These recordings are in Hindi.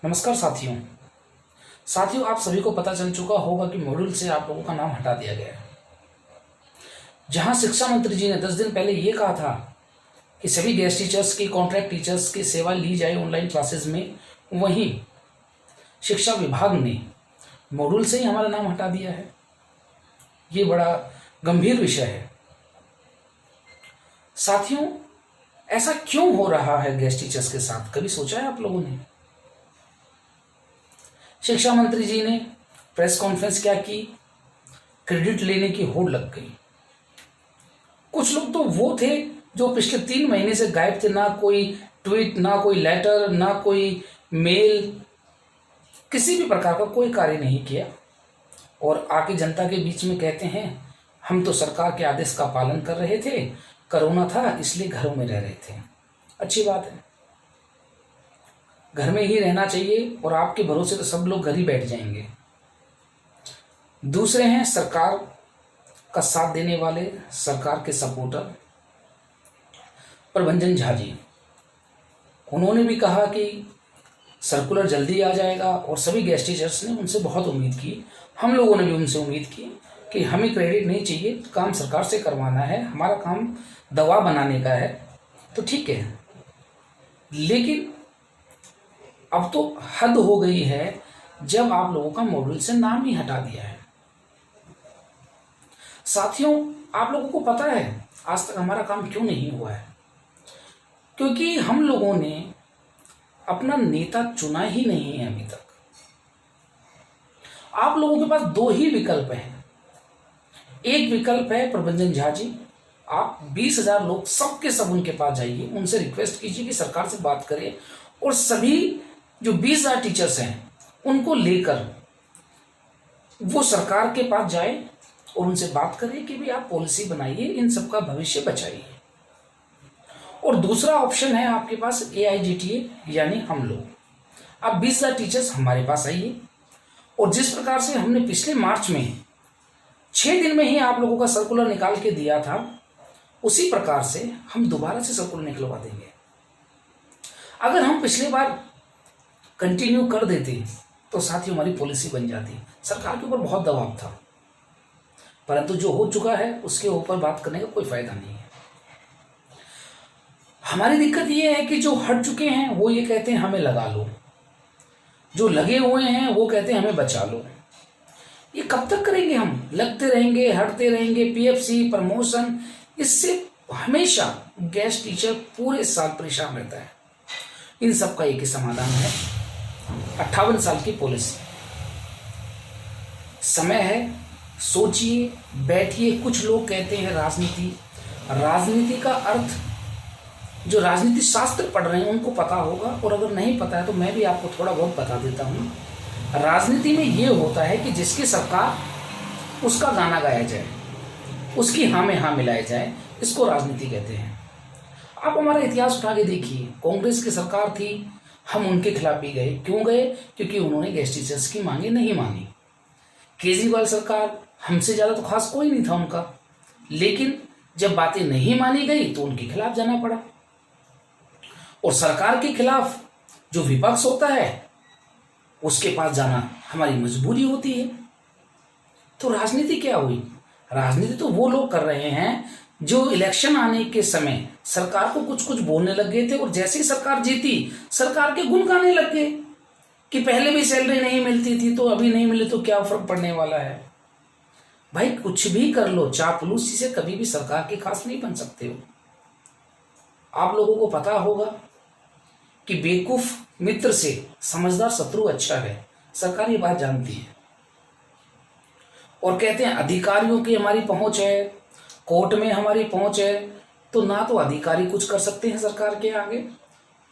नमस्कार साथियों आप सभी को पता चल चुका होगा कि मॉड्यूल से आप लोगों का नाम हटा दिया गया है। जहां शिक्षा मंत्री जी ने 10 दिन पहले ये कहा था कि सभी गेस्ट टीचर्स की कॉन्ट्रैक्ट टीचर्स की सेवा ली जाए ऑनलाइन क्लासेस में, वहीं शिक्षा विभाग ने मॉड्यूल से ही हमारा नाम हटा दिया है। ये बड़ा गंभीर विषय है। साथियों, ऐसा क्यों हो रहा है गेस्ट टीचर्स के साथ? कभी सोचा है आप लोगों ने? शिक्षा मंत्री जी ने प्रेस कॉन्फ्रेंस क्या की, क्रेडिट लेने की होड़ लग गई। कुछ लोग तो वो थे जो पिछले 3 महीने से गायब थे, ना कोई ट्वीट, ना कोई लेटर, ना कोई मेल, किसी भी प्रकार का कोई कार्य नहीं किया, और आके जनता के बीच में कहते हैं हम तो सरकार के आदेश का पालन कर रहे थे, कोरोना था इसलिए घरों में रह रहे थे। अच्छी बात है, घर में ही रहना चाहिए और आपके भरोसे तो सब लोग घर ही बैठ जाएंगे। दूसरे हैं सरकार का साथ देने वाले, सरकार के सपोर्टर प्रभंजन झा जी। उन्होंने भी कहा कि सर्कुलर जल्दी आ जाएगा, और सभी गेस्ट टीचर्स ने उनसे बहुत उम्मीद की। हम लोगों ने भी उनसे उम्मीद की कि हमें क्रेडिट नहीं चाहिए, काम सरकार से करवाना है, हमारा काम दवा बनाने का है, तो ठीक है। लेकिन अब तो हद हो गई है जब आप लोगों का मॉड्यूल से नाम ही हटा दिया है। साथियों, आप लोगों को पता है आज तक हमारा काम क्यों नहीं हुआ है? क्योंकि हम लोगों ने अपना नेता चुना ही नहीं है अभी तक। आप लोगों के पास 2 ही विकल्प हैं। एक विकल्प है प्रभंजन झा जी, आप 20,000 लोग सबके सब उनके पास जाइए, उनसे रिक्वेस्ट कीजिए कि सरकार से बात करें, और सभी जो 20,000 टीचर्स हैं उनको लेकर वो सरकार के पास जाए और उनसे बात करें कि भी आप पॉलिसी बनाइए, इन सबका भविष्य बचाइए। और दूसरा ऑप्शन है आपके पास AIGTA, यानी हम लोग। आप 20,000 टीचर्स हमारे पास आइए, और जिस प्रकार से हमने पिछले मार्च में 6 दिन में ही आप लोगों का सर्कुलर निकाल के दिया था, उसी प्रकार से हम दोबारा से सर्कुलर निकलवा देंगे। अगर हम पिछली बार कंटिन्यू कर देते तो साथियों हमारी पॉलिसी बन जाती। सरकार के ऊपर बहुत दबाव था, परंतु जो हो चुका है उसके ऊपर बात करने का कोई फायदा नहीं है। हमारी दिक्कत ये है कि जो हट चुके हैं वो ये कहते हैं हमें लगा लो, जो लगे हुए हैं वो कहते हैं हमें बचा लो। ये कब तक करेंगे? हम लगते रहेंगे, हटते रहेंगे, PFC, प्रमोशन, इससे हमेशा गेस्ट टीचर पूरे साल परेशान रहता है। इन सब का एक ही समाधान है, 58 साल की पॉलिसी। समय है, सोचिए, बैठिए। कुछ लोग कहते हैं राजनीति का अर्थ, जो राजनीति शास्त्र पढ़ रहे हैं उनको पता होगा, और अगर नहीं पता है तो मैं भी आपको थोड़ा बहुत बता देता हूँ। राजनीति में ये होता है कि जिसकी सरकार उसका गाना गाया जाए, उसकी हाँ में हाँ मिलाया जाए, इसको राजनीति कहते हैं। आप हमारा इतिहास उठा के देखिए, कांग्रेस की सरकार थी, हम उनके खिलाफ भी गए। क्यों गए? क्योंकि उन्होंने गेस्ट टीचर्स की मांगे नहीं मानी। केजरीवाल सरकार, हमसे ज़्यादा तो खास कोई नहीं था उनका, लेकिन जब बातें नहीं मानी गई तो उनके खिलाफ जाना पड़ा। और सरकार के खिलाफ जो विपक्ष होता है उसके पास जाना हमारी मजबूरी होती है। तो राजनीति क्या हुई? राजनीति तो वो लोग कर रहे हैं जो इलेक्शन आने के समय सरकार को कुछ कुछ बोलने लग गए थे, और जैसे ही सरकार जीती सरकार के गुण गाने लग गए कि पहले भी सैलरी नहीं मिलती थी तो अभी नहीं मिले तो क्या फर्क पड़ने वाला है। भाई कुछ भी कर लो, चापलूसी से कभी भी सरकार के खास नहीं बन सकते हो। आप लोगों को पता होगा कि बेवकूफ मित्र से समझदार शत्रु अच्छा है, सरकार ये बात जानती है। और कहते हैं अधिकारियों की हमारी पहुंच है, कोर्ट में हमारी पहुंच है, तो ना तो अधिकारी कुछ कर सकते हैं सरकार के आगे,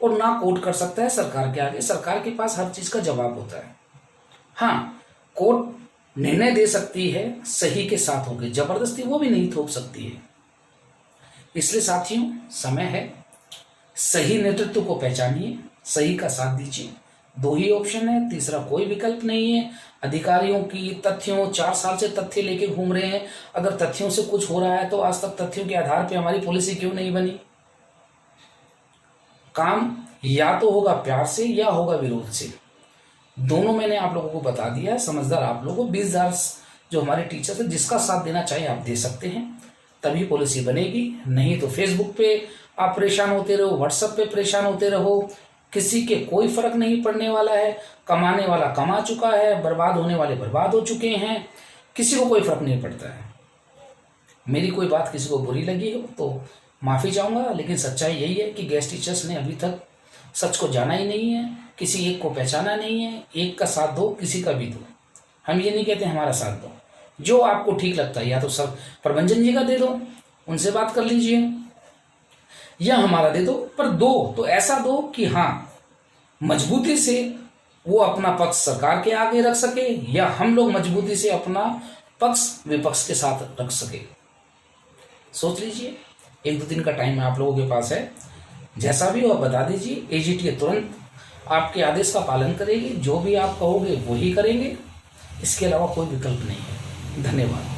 और ना कोर्ट कर सकता है सरकार के आगे। सरकार के पास हर चीज का जवाब होता है। हाँ, कोर्ट निर्णय दे सकती है सही के साथ होकर, जबरदस्ती वो भी नहीं थोप सकती है। इसलिए साथियों, समय है, सही नेतृत्व को पहचानिए, सही का साथ दीजिए। 2 ही ऑप्शन है, तीसरा कोई विकल्प नहीं है। अधिकारियों की तथ्यों, 4 साल से तथ्य लेके घूम रहे हैं। अगर तथ्यों से कुछ हो रहा है तो आज तक तथ्यों के आधार पे हमारी पॉलिसी क्यों नहीं बनी? काम या तो होगा प्यार से या होगा विरोध से। दोनों मैंने आप लोगों को बता दिया है। समझदार आप लोगों को 20,000 जो हमारे टीचर्स हैं, जिसका साथ देना चाहिए आप दे सकते हैं, तभी पॉलिसी बनेगी। नहीं तो फेसबुक पे आप परेशान होते रहो, व्हाट्सएप पे परेशान होते रहो, किसी के कोई फर्क नहीं पड़ने वाला है। कमाने वाला कमा चुका है, बर्बाद होने वाले बर्बाद हो चुके हैं, किसी को कोई फर्क नहीं पड़ता है। मेरी कोई बात किसी को बुरी लगी हो तो माफ़ी चाहूँगा, लेकिन सच्चाई यही है कि गेस्ट टीचर्स ने अभी तक सच को जाना ही नहीं है, किसी एक को पहचाना नहीं है। एक का साथ दो, किसी का भी दो। हम ये नहीं कहते हमारा साथ दो, जो आपको ठीक लगता है, या तो सब प्रबंधन जी का दे दो, उनसे बात कर लीजिए, या हमारा दे दो, पर दो तो ऐसा दो कि हाँ मजबूती से वो अपना पक्ष सरकार के आगे रख सके, या हम लोग मजबूती से अपना पक्ष विपक्ष के साथ रख सके। सोच लीजिए, 1-2 दिन का टाइम आप लोगों के पास है। जैसा भी हो आप बता दीजिए, एजीटीए तुरंत आपके आदेश का पालन करेगी, जो भी आप कहोगे वही करेंगे, इसके अलावा कोई विकल्प नहीं है। धन्यवाद।